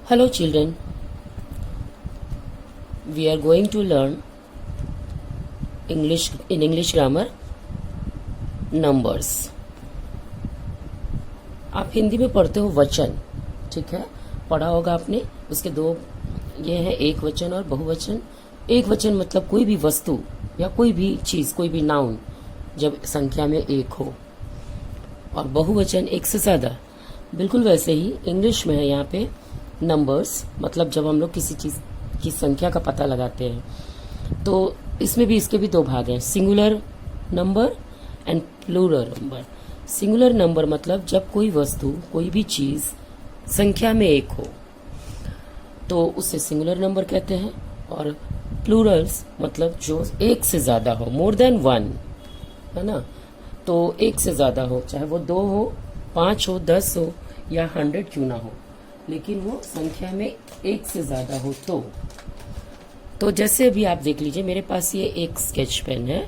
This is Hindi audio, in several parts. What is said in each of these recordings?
Hello children, we are going to learn English grammar numbers. आप हिंदी में पढ़ते हो वचन, ठीक है, पढ़ा होगा आपने। उसके दो ये हैं, एक वचन और बहुवचन। एक वचन मतलब कोई भी वस्तु या कोई भी चीज, कोई भी नाउन जब संख्या में एक हो, और बहुवचन एक से ज्यादा। बिल्कुल वैसे ही इंग्लिश में है यहाँ पे नंबर्स, मतलब जब हम लोग किसी चीज की संख्या का पता लगाते हैं तो इसमें भी इसके भी दो भाग हैं, singular number and plural number. Singular number मतलब जब कोई वस्तु, कोई भी चीज संख्या में एक हो तो उसे सिंगुलर नंबर कहते हैं, और प्लूरल्स मतलब जो एक से ज्यादा हो, मोर देन वन, है ना। तो एक से ज्यादा हो, चाहे वो 2 हो, 5 हो, 10 हो या 100 क्यों ना हो, लेकिन वो संख्या में एक से ज्यादा हो तो जैसे अभी आप देख लीजिए, मेरे पास ये एक स्केच पेन है,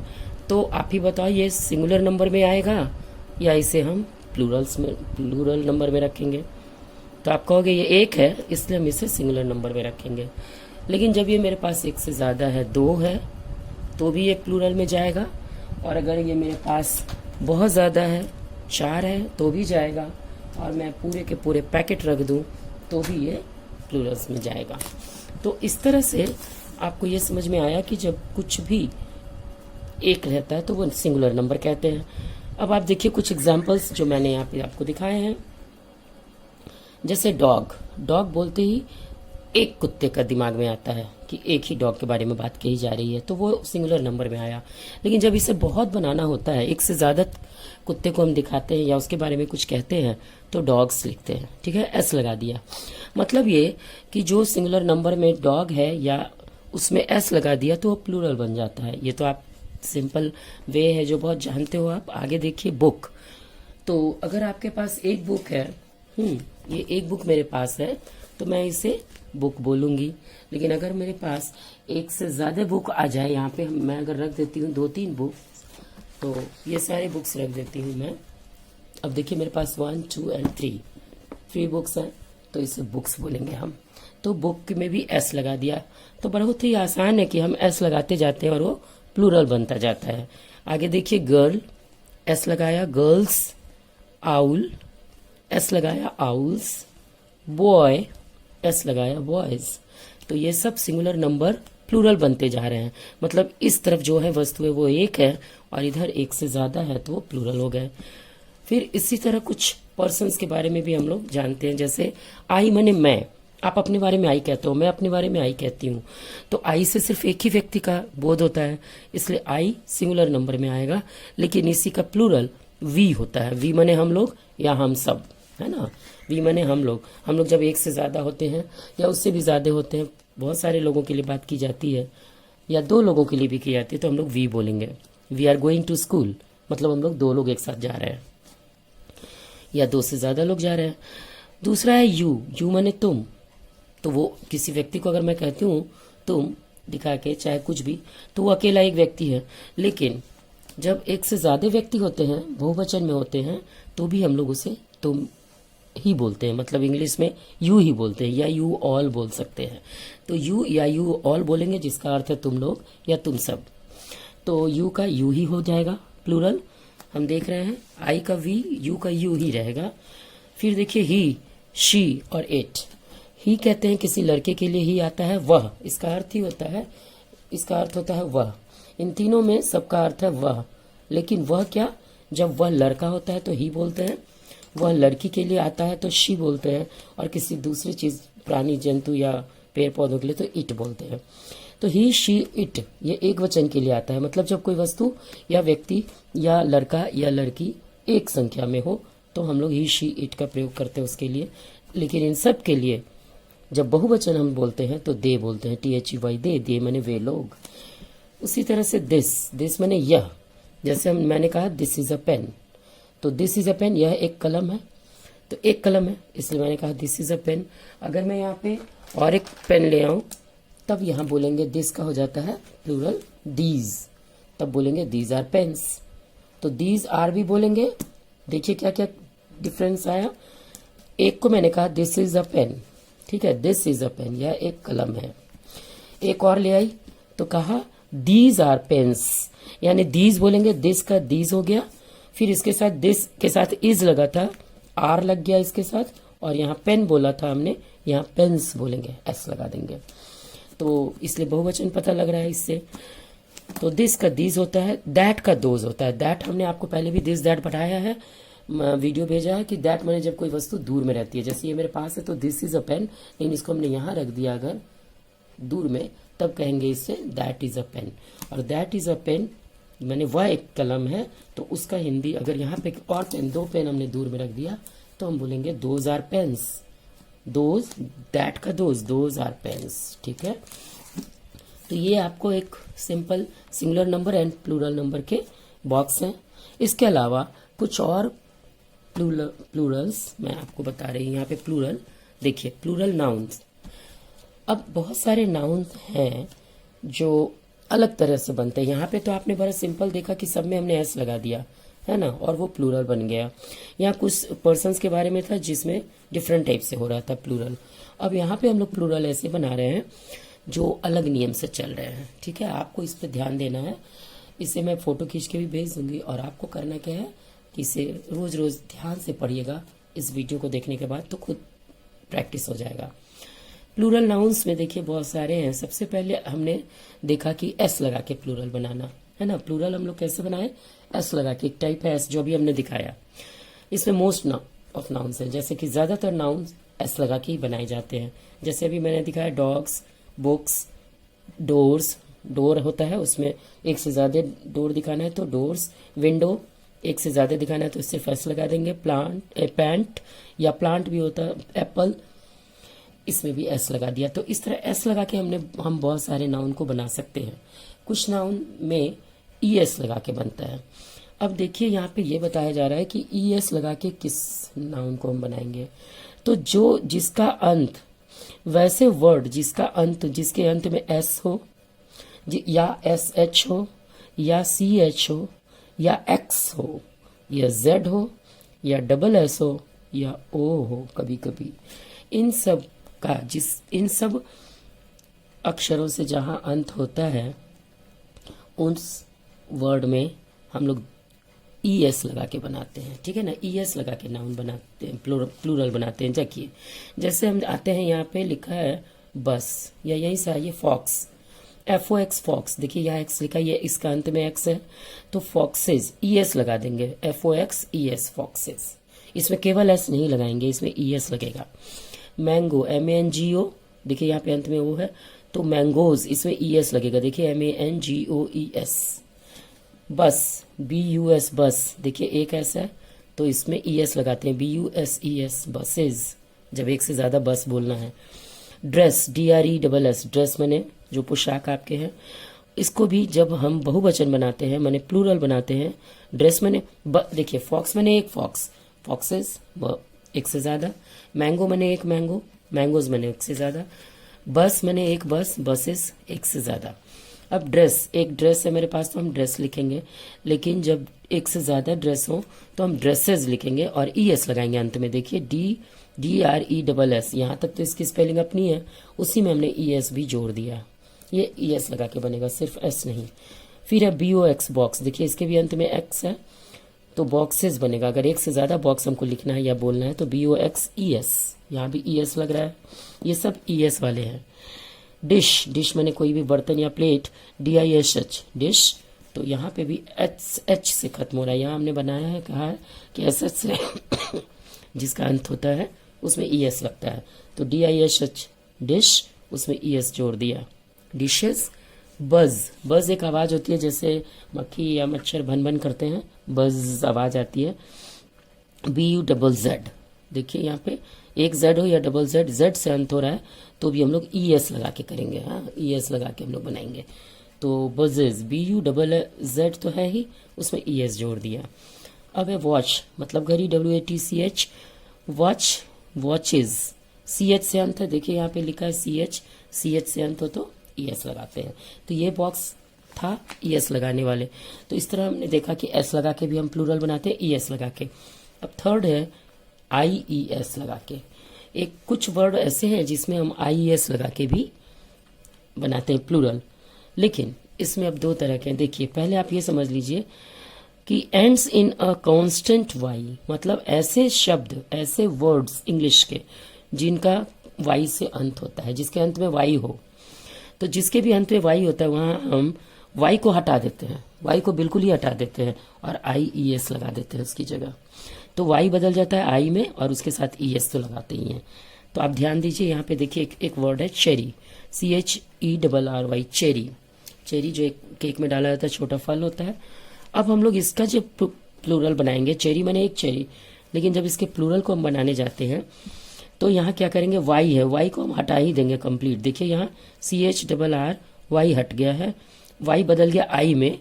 तो आप ही बताओ ये सिंगुलर नंबर में आएगा या इसे हम प्लूरल नंबर में रखेंगे। तो आप कहोगे ये एक है इसलिए हम इसे सिंगुलर नंबर में रखेंगे, लेकिन जब ये मेरे पास एक से ज्यादा है, 2 है, तो भी ये प्लूरल में जाएगा, और अगर ये मेरे पास बहुत ज्यादा है, 4 है, तो भी जाएगा, और मैं पूरे के पूरे पैकेट रख दूं तो भी ये प्लूरल्स में जाएगा। तो इस तरह से आपको ये समझ में आया कि जब कुछ भी एक रहता है तो वो सिंगुलर नंबर कहते हैं। अब आप देखिए कुछ एग्जांपल्स जो मैंने यहाँ पे आपको दिखाए हैं। जैसे डॉग, डॉग बोलते ही एक कुत्ते का दिमाग में आता है कि एक ही डॉग के बारे में बात कही जा रही है, तो वो सिंगुलर नंबर में आया। लेकिन जब इसे बहुत बनाना होता है, एक से ज्यादा कुत्ते को हम दिखाते हैं या उसके बारे में कुछ कहते हैं, तो डॉग्स लिखते हैं, ठीक है, एस लगा दिया। मतलब ये कि जो सिंगुलर नंबर में डॉग है या उसमें एस लगा दिया तो वो प्लूरल बन जाता है। ये तो आप सिंपल वे है जो बहुत जानते हो आप। आगे देखिए बुक, तो अगर आपके पास एक बुक है, ये एक बुक मेरे पास है तो मैं इसे बुक बोलूंगी। लेकिन अगर मेरे पास एक से ज्यादा बुक आ जाए, यहाँ पे मैं अगर रख देती हूँ 2-3 बुक, तो ये सारे बुक्स रख देती हूँ मैं। अब देखिए मेरे पास 1, 2 एंड 3 बुक्स हैं, तो इसे बुक्स बोलेंगे हम। तो बुक में भी एस लगा दिया, तो बहुत ही आसान है कि हम एस लगाते जाते हैं और वो प्लूरल बनता जाता है। आगे देखिए गर्ल, एस लगाया, गर्ल्स। आउल, एस लगाया, आउल्स। बॉय, एस लगाया, बॉयज। तो ये सब सिंगुलर नंबर प्लूरल बनते जा रहे हैं। मतलब इस तरफ जो है वस्तु है वो एक है और इधर एक से ज्यादा है तो वो प्लूरल हो गए। फिर इसी तरह कुछ पर्सन्स के बारे में भी हम लोग जानते हैं। जैसे आई माने मैं, आप अपने बारे में आई कहते हो, मैं अपने बारे में आई कहती हूँ, तो आई से सिर्फ एक ही व्यक्ति का बोध होता है, इसलिए आई सिंगुलर नंबर में आएगा। लेकिन इसी का प्लूरल वी होता है। वी माने हम लोग या हम सब, है ना। वी माने हम लोग जब एक से ज्यादा होते हैं या उससे भी ज्यादा होते हैं, बहुत सारे लोगों के लिए बात की जाती है या 2 लोगों के लिए भी की जाती है, तो हम लोग वी बोलेंगे। We are going to school, मतलब हम लोग 2 लोग एक साथ जा रहे हैं या 2 से ज्यादा लोग जा रहे हैं। दूसरा है यू, यू माने तुम, तो वो किसी व्यक्ति को अगर मैं कहती हूँ तुम दिखा के, चाहे कुछ भी, तो वो अकेला एक व्यक्ति है। लेकिन जब एक से ज्यादा व्यक्ति होते हैं, बहुवचन में होते हैं, तो भी हम लोग उसे तुम ही बोलते हैं। मतलब इंग्लिश में यू ही बोलते हैं या यू ऑल बोल सकते हैं। तो यू या यू ऑल बोलेंगे जिसका अर्थ है तुम लोग या तुम सब। तो यू का यू ही हो जाएगा प्लूरल, हम देख रहे हैं। आई का वी, यू का यू ही रहेगा। फिर देखिए ही, शी और इट। ही कहते हैं किसी लड़के के लिए ही आता है वह, इसका अर्थ ही होता है, इसका अर्थ होता है वह। इन तीनों में सबका अर्थ है वह, लेकिन वह क्या, जब वह लड़का होता है तो ही बोलते हैं, वह लड़की के लिए आता है तो शी बोलते हैं, और किसी दूसरी चीज, प्राणी जंतु या पेड़ पौधों के लिए तो इट बोलते हैं। तो ही, शी, इट ये एक वचन के लिए आता है। मतलब जब कोई वस्तु या व्यक्ति या लड़का या लड़की एक संख्या में हो तो हम लोग ही, शी, इट का प्रयोग करते हैं उसके लिए। लेकिन इन सब के लिए जब बहुवचन हम बोलते हैं तो दे बोलते हैं, THEY, दे माने वे लोग। उसी तरह से दिस माने यह। जैसे मैंने कहा दिस इज अ पेन, तो दिस इज अ पेन, यह एक कलम है, तो एक कलम है इसलिए मैंने कहा दिस इज अ पेन। अगर मैं यहाँ पे और एक पेन ले आऊं तब यहाँ बोलेंगे दिस का हो जाता है प्लूरल दीज, तब बोलेंगे दीज आर पेन्स। तो दीज आर भी बोलेंगे। देखिए क्या क्या डिफरेंस आया। एक को मैंने कहा दिस इज अ पेन, ठीक है, दिस इज अ पेन, यह एक कलम है। एक और ले आई तो कहा दीज आर पेन्स, यानी दीज बोलेंगे, दिस का दीज हो गया, फिर इसके साथ दिस के साथ इज लगा था, आर लग गया इसके साथ, और यहाँ पेन बोला था हमने, यहाँ पेन्स बोलेंगे, एस लगा देंगे, तो इसलिए बहुवचन पता लग रहा है इससे। तो दिस का दिस होता है, दैट का दोज होता है। दैट हमने आपको पहले भी दिस दैट पढ़ाया है, वीडियो भेजा है कि दैट मैंने जब कोई वस्तु दूर में रहती है, जैसे ये मेरे पास है तो दिस इज अ पेन, लेकिन इसको हमने यहाँ रख दिया अगर दूर में, तब कहेंगे इससे दैट इज अ पेन। और दैट इज अ पेन मैंने वह एक कलम है, तो उसका हिंदी अगर यहाँ पे और पेन, दो पेन हमने दूर में रख दिया तो हम बोलेंगे those are pens, those, that का दोज आर पेन्स, ठीक है। तो ये आपको एक simple singular number and plural number के बॉक्स हैं। इसके अलावा कुछ और प्लूरल्स मैं आपको बता रही हूँ। यहाँ पे प्लूरल देखिए, प्लूरल नाउन्स। अब बहुत सारे नाउन हैं जो अलग तरह से बनते हैं। यहाँ पे तो आपने बड़ा सिंपल देखा कि सब में हमने एस लगा दिया है ना, और वो प्लूरल बन गया। यहाँ कुछ पर्सन्स के बारे में था जिसमें डिफरेंट टाइप से हो रहा था प्लूरल। अब यहाँ पे हम लोग प्लूरल ऐसे बना रहे हैं जो अलग नियम से चल रहे हैं, ठीक है। आपको इस पर ध्यान देना है, इसे मैं फोटो खींच के भी भेज दूंगी, और आपको करना क्या है कि इसे रोज रोज ध्यान से पढ़िएगा इस वीडियो को देखने के बाद, तो खुद प्रैक्टिस हो जाएगा। प्लूरल नाउन्स में देखिए बहुत सारे हैं। सबसे पहले हमने देखा कि एस लगा के प्लूरल बनाना है ना। प्लूरल हम लोग कैसे बनाए, एस लगा के, एक टाइप है एस जो भी हमने दिखाया। इसमें मोस्ट ऑफ नाउन्स है, जैसे कि ज्यादातर नाउन्स एस लगा के ही बनाए जाते हैं। जैसे अभी मैंने दिखाया डॉग्स, बुक्स, डोर्स, डोर होता है उसमें एक से ज्यादा डोर दिखाना है तो डोर्स, विंडो एक से ज्यादा दिखाना है तो इससे एस लगा देंगे। पैंट या प्लांट भी होता है, एप्पल, इसमें भी एस लगा दिया। तो इस तरह एस लगा के हम बहुत सारे नाउन को बना सकते हैं। कुछ नाउन में ई एस लगा के बनता है। अब देखिए यहाँ पे ये बताया जा रहा है कि ई एस लगा के किस नाउन को हम बनाएंगे। तो जो जिसका अंत, वैसे वर्ड जिसका अंत, जिसके अंत में एस हो या एस एच हो या सी एच हो या एक्स हो या जेड हो या डबल एस हो या ओ हो, कभी कभी इन सब अक्षरों से जहां अंत होता है उस वर्ड में हम लोग ई एस लगा के बनाते हैं, ठीक है ना। ई एस लगा के नाउन बनाते हैं, प्लूरल बनाते हैं। देखिए जैसे हम आते हैं, यहाँ पे लिखा है बस, या यहीं से आइए fox, F O X, fox. देखिए यहाँ एक्स लिखा है, ये इसका अंत में एक्स है तो फॉक्सेज, ई एस लगा देंगे, F O X E S, foxes. इसमें केवल एस नहीं लगाएंगे, इसमें ई एस लगेगा। Mango, M A N G O, देखिए यहाँ पे अंत में वो है तो मैंगोज, इसमें ई एस लगेगा, देखिए M A N G O E S. Bus, B U S, bus, देखिए एक ऐसा है तो इसमें ई एस लगाते हैं, B U S E S, buses, जब एक से ज्यादा बस बोलना है। Dress, D R E double S, dress मैंने जो पोशाक आपके हैं, इसको भी जब हम बहुवचन बनाते हैं, मैंने प्लूरल बनाते हैं, ड्रेस मैंने, देखिए फॉक्स मैंने एक फॉक्स, फॉक्सेस एक से ज्यादा, मैंगो मैंने एक मैंगो, मैंगोज मैंने एक से ज्यादा, बस मैंने एक बस, बसेस एक से ज्यादा। अब ड्रेस, एक ड्रेस है मेरे पास तो हम ड्रेस लिखेंगे, लेकिन जब एक से ज्यादा ड्रेस हो तो हम ड्रेसेस लिखेंगे और ई एस लगाएंगे अंत में। देखिए D R E double S, यहाँ तक तो इसकी स्पेलिंग अपनी है, उसी में हमने ई एस भी जोड़ दिया, ये ई एस लगा के बनेगा, सिर्फ एस नहीं। फिर है बी ओ एक्स, बॉक्स, देखिए इसके भी अंत में एक्स है तो बॉक्सेस बनेगा। अगर एक से ज्यादा बॉक्स हमको लिखना है या बोलना है तो B O X E S, यहाँ भी ई एस लग रहा है, ये सब ई एस वाले हैं। डिश, डिश मैंने कोई भी बर्तन या plate, D I S H, dish, तो यहाँ पे भी एच से खत्म हो रहा है। यहाँ हमने बनाया है, कहा है कि एस एच से जिसका अंत होता है उसमें ई एस लगता है, तो D I S H, dish, उसमें ई एस जोड़ दिया। डिशेस, बज, बज एक आवाज होती है जैसे मक्खी या मच्छर भन भन करते हैं, बज आवाज आती है। बी यू डबल जेड, देखिए यहाँ पे एक जेड हो या डबल जेड, जेड से अंत हो रहा है तो भी हम लोग ई एस लगा के करेंगे, हाँ ई एस लगा के हम लोग बनाएंगे। तो बजेज, बी यू डबल जेड तो है ही, उसमें ई एस जोड़ दिया। अब है वॉच, मतलब घड़ी, W A T C H, watch, watches, C H से अंत है, देखिए यहाँ पे लिखा है सी एच से अंत हो तो ई एस लगाते हैं। तो ये बॉक्स था ई एस लगाने वाले। तो इस तरह हमने देखा कि एस लगा के भी हम प्लूरल बनाते हैं, ई एस लगा के। अब थर्ड है आई ई एस लगा के। एक कुछ वर्ड ऐसे हैं जिसमें हम IES लगा के भी बनाते हैं प्लूरल, लेकिन इसमें अब दो तरह के हैं। देखिए, पहले आप ये समझ लीजिए कि ends in a constant Y, मतलब ऐसे शब्द, ऐसे वर्ड्स इंग्लिश के जिनका वाई से अंत होता है, जिसके अंत में वाई हो। तो जिसके भी अंत में वाई होता है वहां हम वाई को हटा देते हैं, वाई को बिल्कुल ही हटा देते हैं और IES लगा देते हैं उसकी जगह। तो वाई बदल जाता है आई में और उसके साथ ES तो लगाते ही हैं। तो आप ध्यान दीजिए, यहाँ पे देखिए एक वर्ड है चेरी, CHERRY, चेरी। चेरी जो एक केक में डाला जाता है, छोटा फल होता है। अब हम लोग इसका जब प्लूरल बनाएंगे, चेरी माने एक चेरी, लेकिन जब इसके प्लूरल को हम बनाने जाते हैं तो यहाँ क्या करेंगे, वाई है, वाई को हम हटा ही देंगे कंप्लीट। देखिए यहाँ CHRRY हट गया है, वाई बदल गया आई में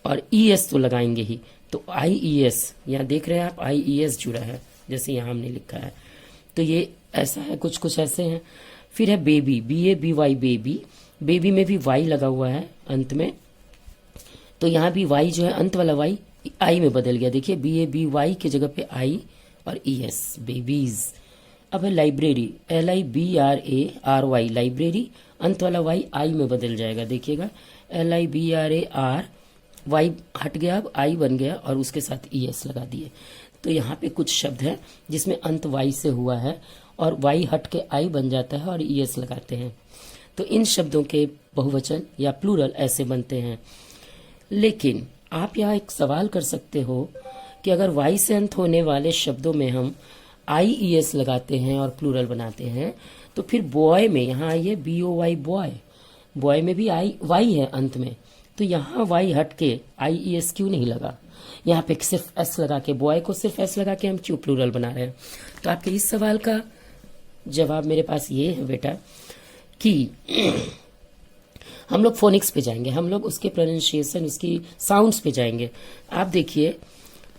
और ES तो लगाएंगे ही। तो IES, यहाँ देख रहे हैं आप, IES जुड़ा है जैसे यहाँ हमने लिखा है। तो ये ऐसा है, कुछ कुछ ऐसे हैं। फिर है बेबी, BABY, बेबी। बेबी में भी वाई लगा हुआ है अंत में, तो यहाँ भी वाई जो है, अंत वाला वाई आई में बदल गया। देखिए BABY की जगह पे आई और ES, बेबीज। अब है लाइब्रेरी, LIBRARY, लाइब्रेरी, अंत वाला वाई आई में बदल जाएगा। देखिएगा LIBRAR, वाई हट गया, अब आई बन गया और उसके साथ ES लगा दिए। तो यहाँ पे कुछ शब्द हैं जिसमें अंत वाई से हुआ है और वाई हट के आई बन जाता है और ES लगाते हैं। तो इन शब्दों के बहुवचन या प्लूरल ऐसे बनते हैं। लेकिन आप यहाँ एक सवाल कर सकते हो कि अगर वाई से अंत होने वाले शब्दों में हम IES लगाते हैं और प्लूरल बनाते हैं, तो फिर बॉय में, यहाँ आइए BOY, बॉय, बॉय में भी वाई है अंत में, तो यहाँ वाई हट के IES क्यों नहीं लगा? यहाँ पे सिर्फ S लगा के, बॉय को सिर्फ S लगा के हम क्यों प्लूरल बना रहे हैं? तो आपके इस सवाल का जवाब मेरे पास ये है बेटा कि हम लोग फोनिक्स पे जाएंगे, हम लोग उसके प्रोनाउंसिएशन, उसकी साउंड्स पे जाएंगे। आप देखिए,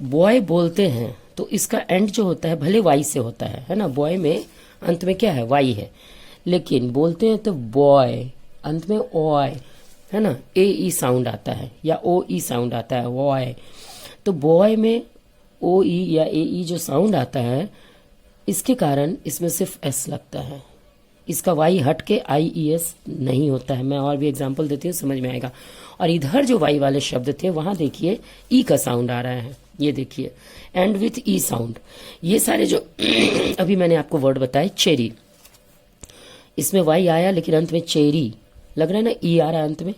बॉय बोलते हैं तो इसका एंड जो होता है भले वाई से होता है ना, बॉय में अंत में क्या है, वाई है, लेकिन बोलते हैं तो बॉय, अंत में ओय है ना, AE साउंड आता है या OE साउंड आता है, बॉय। तो बॉय में OE या AE जो साउंड आता है, इसके कारण इसमें सिर्फ S लगता है, इसका वाई हट के IES नहीं होता है। मैं और भी एग्जांपल देती हूँ, समझ में आएगा। और इधर जो वाई वाले शब्द थे वहां देखिए E का साउंड आ रहा है, ये देखिए, एंड विथ E साउंड। ये सारे जो अभी मैंने आपको वर्ड बताए, चेरी, इसमें वाई आया लेकिन अंत में चेरी लग रहा है ना, E आ रहा है अंत में।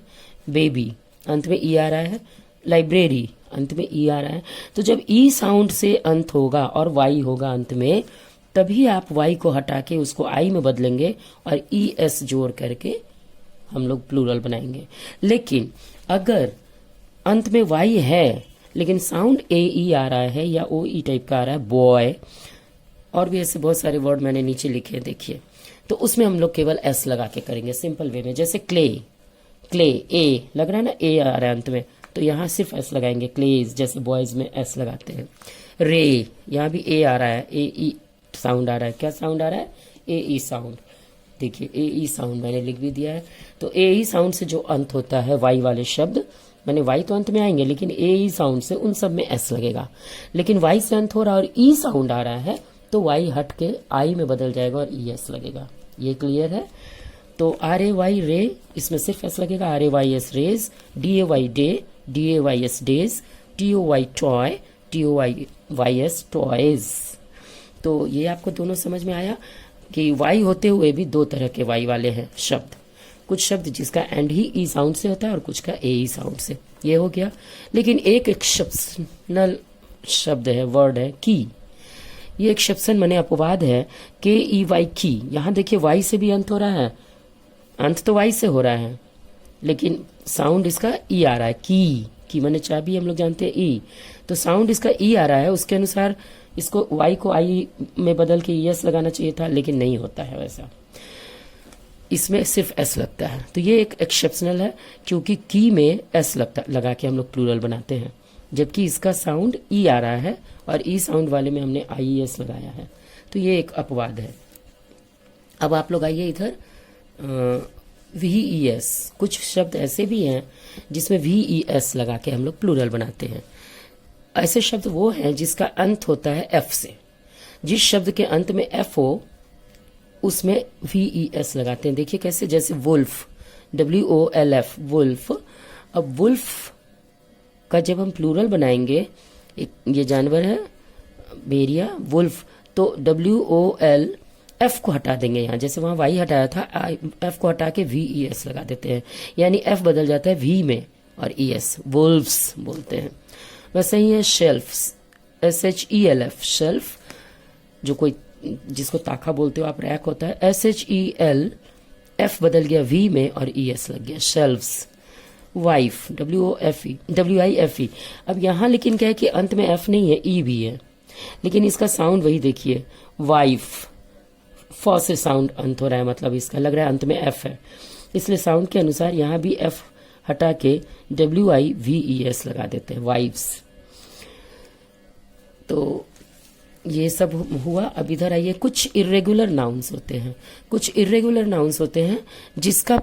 बेबी, अंत में E आ रहा है। लाइब्रेरी, अंत में E आ रहा है। तो जब E साउंड से अंत होगा और वाई होगा अंत में, तभी आप वाई को हटा के उसको आई में बदलेंगे और ES जोड़ करके हम लोग प्लूरल बनाएंगे। लेकिन अगर अंत में वाई है लेकिन साउंड AE आ रहा है या OE टाइप का आ रहा है, बॉय, और भी ऐसे बहुत सारे वर्ड मैंने नीचे लिखे हैं, देखिए, तो उसमें हम लोग केवल S लगा के करेंगे सिंपल वे में। जैसे क्ले, क्ले A लग रहा है ना, A आ रहा है अंत में, तो यहाँ सिर्फ S लगाएंगे, क्लेज, जैसे बॉयज में S लगाते हैं। रे, यहाँ भी A आ रहा है, AE साउंड आ रहा है, क्या साउंड आ रहा है, AE साउंड। देखिए AE साउंड मैंने लिख भी दिया है। तो AE साउंड से जो अंत होता है वाई वाले शब्द, मैंने वाई तो अंत में आएंगे लेकिन AE साउंड से उन सब में S लगेगा। लेकिन वाई से अंत हो रहा है और E साउंड आ रहा है तो वाई हट के आई में बदल जाएगा और ES लगेगा। ये क्लियर है? तो RAY रे, इसमें सिर्फ S लगेगा, RAYS rays, DAY day, DAYS days, TOY toy, TOYS toys. तो ये आपको दोनों समझ में आया कि वाई होते हुए भी दो तरह के वाई वाले हैं शब्द। कुछ शब्द जिसका एंड ही ई साउंड से होता है और कुछ का ए साउंड से, ये हो गया। लेकिन एक एक्सेप्शनल शब्द है, वर्ड है की। ये एक्सेप्शन माने अपवाद है, KEY की। यहाँ देखिए वाई से भी अंत हो रहा है, अंत तो वाई से हो रहा है लेकिन साउंड इसका ई आ रहा है। की माने चाबी हम लोग जानते हैं ई, तो साउंड इसका ई आ रहा है, उसके अनुसार इसको वाई को आई में बदल के यस लगाना चाहिए था लेकिन नहीं होता है वैसा, इसमें सिर्फ एस लगता है। तो ये एक एक्सेप्शनल है क्योंकि की में एस लगा के हम लोग प्लूरल बनाते हैं, जबकि इसका साउंड ई आ रहा है और ई साउंड वाले में हमने IES लगाया है। तो ये एक अपवाद है। अब आप लोग आइए इधर, VES। कुछ शब्द ऐसे भी हैं जिसमें VES लगा के हम लोग प्लूरल बनाते हैं। ऐसे शब्द वो हैं जिसका अंत होता है F से। जिस शब्द के अंत में F हो उसमें VES लगाते हैं। देखिए कैसे, जैसे वुल्फ, WOLF, वुल्फ। अब वुल्फ का जब हम प्लूरल बनाएंगे, ये जानवर है भेड़िया, वुल्फ, तो WOLF को हटा देंगे यहाँ, जैसे वहां Y हटाया था, F को हटा के VES लगा देते हैं, यानी F बदल जाता है V में और ES, वुल्फ्स बोलते हैं। वैसे ही है शेल्फ्स, SHELF, शेल्फ, जो कोई जिसको ताका बोलते हो आप, रैक होता है, SHEL, F बदल गया V में और ES लग गया, शेल्फ्स। Wife, WIFE। अब यहाँ लेकिन क्या है कि अंत में F नहीं है, E भी है, लेकिन इसका साउंड वही देखिए, वाइफ, फ से साउंड अंत हो रहा है, मतलब इसका लग रहा है अंत में F है, इसलिए साउंड के अनुसार यहाँ भी F हटा के WIVES लगा देते हैं, वाइफ्स। तो ये सब हुआ। अब इधर आइए, कुछ इर्रेगुलर नाउन्स होते हैं, कुछ इर्रेगुलर नाउन्स होते हैं जिसका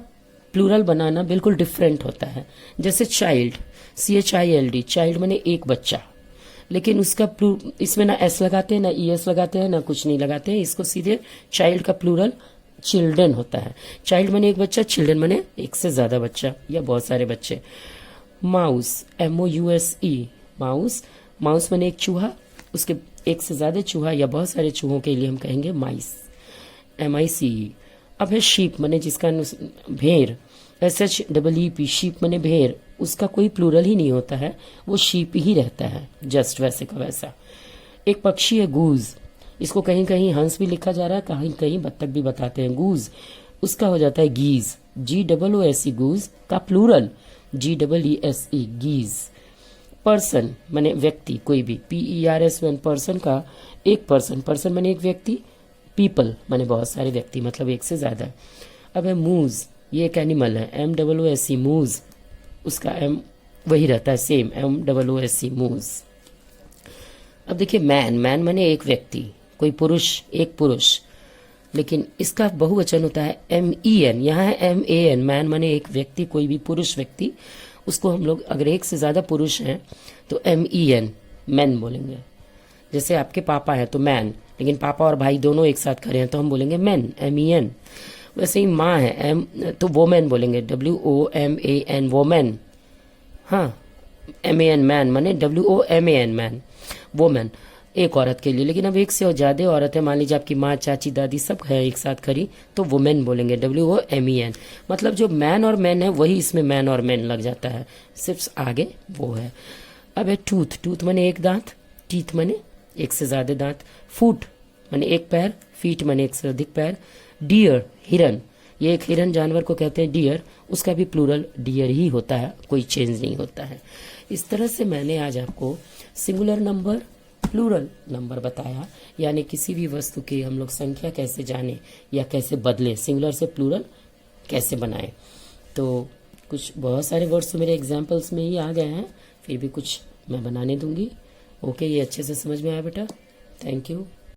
प्लूरल बनाना बिल्कुल डिफरेंट होता है। जैसे चाइल्ड, CHILD, चाइल्ड माने एक बच्चा, लेकिन उसका इसमें ना S लगाते हैं, ना ES लगाते हैं, ना कुछ नहीं लगाते हैं, इसको सीधे चाइल्ड का प्लूरल चिल्ड्रन होता है। चाइल्ड माने एक बच्चा, चिल्ड्रन माने एक से ज्यादा बच्चा या बहुत सारे बच्चे। माउस, MOUSE, माउस, माउस माने एक चूहा, उसके एक से ज्यादा चूहा या बहुत सारे चूहों के लिए हम कहेंगे माइस, MICE। अब है शीप माने जिसका भेड़, SHEEP, शीप माने भेड़, उसका कोई प्लूरल ही नहीं होता है, वो शीप ही रहता है, जस्ट वैसे का वैसा। एक पक्षी है गूज, इसको कहीं कहीं हंस भी लिखा जा रहा है, कहीं कहीं बत्तख भी बताते हैं, गूज, उसका हो जाता है गीज, GOOSE, गूज का प्लूरल GEESE, गीज। पर्सन माने व्यक्ति, कोई भी, PERSON, पर्सन का एक पर्सन, पर्सन माने एक व्यक्ति, पीपल माने बहुत सारे व्यक्ति, मतलब एक से ज्यादा। अब है मूज, ये एक एनिमल है, MOOSE, मूज, उसका M वही रहता है सेम, MOOSE, मूज। अब देखिए मैन, मैन माने एक व्यक्ति, कोई पुरुष, एक पुरुष, लेकिन इसका बहुवचन होता है MEN, यहाँ है MAN, मैन माने एक व्यक्ति, कोई भी पुरुष व्यक्ति, उसको हम लोग अगर एक से ज्यादा पुरुष हैं तो MEN, मैन बोलेंगे। जैसे आपके पापा है तो मैन, लेकिन पापा और भाई दोनों एक साथ खड़े हैं तो हम बोलेंगे मैन, MEN। वैसे ही माँ है तो वोमेन बोलेंगे, WOMAN, वोमेन। हाँ, MAN, मैन माने WOMAN, मैन, वोमेन, एक औरत के लिए। लेकिन अब एक से ज्यादा औरत है, मान लीजिए आपकी माँ, चाची, दादी सब है एक साथ खड़ी, तो वुमेन बोलेंगे, WOMEN। मतलब जो मैन और मैन है वही इसमें मैन और मैन लग जाता है, सिर्फ आगे वो है। अब है टूथ, टूथ माने एक दांत, टीथ माने एक से ज्यादा दांत, फुट माने एक पैर, फीट माने एक से अधिक पैर। डियर, हिरन, ये एक हिरन जानवर को कहते हैं डियर, उसका भी प्लूरल डियर ही होता है, कोई चेंज नहीं होता है। इस तरह से मैंने आज आपको सिंगुलर नंबर, प्लूरल नंबर बताया, यानी किसी भी वस्तु की हम लोग संख्या कैसे जाने या कैसे बदले, सिंगुलर से प्लूरल कैसे बनाए। तो कुछ बहुत सारे वर्ड्स तो मेरे एग्जाम्पल्स में ही आ गए हैं, फिर भी कुछ मैं बनाने दूंगी। ओके, ये अच्छे से समझ में आया बेटा, थैंक यू।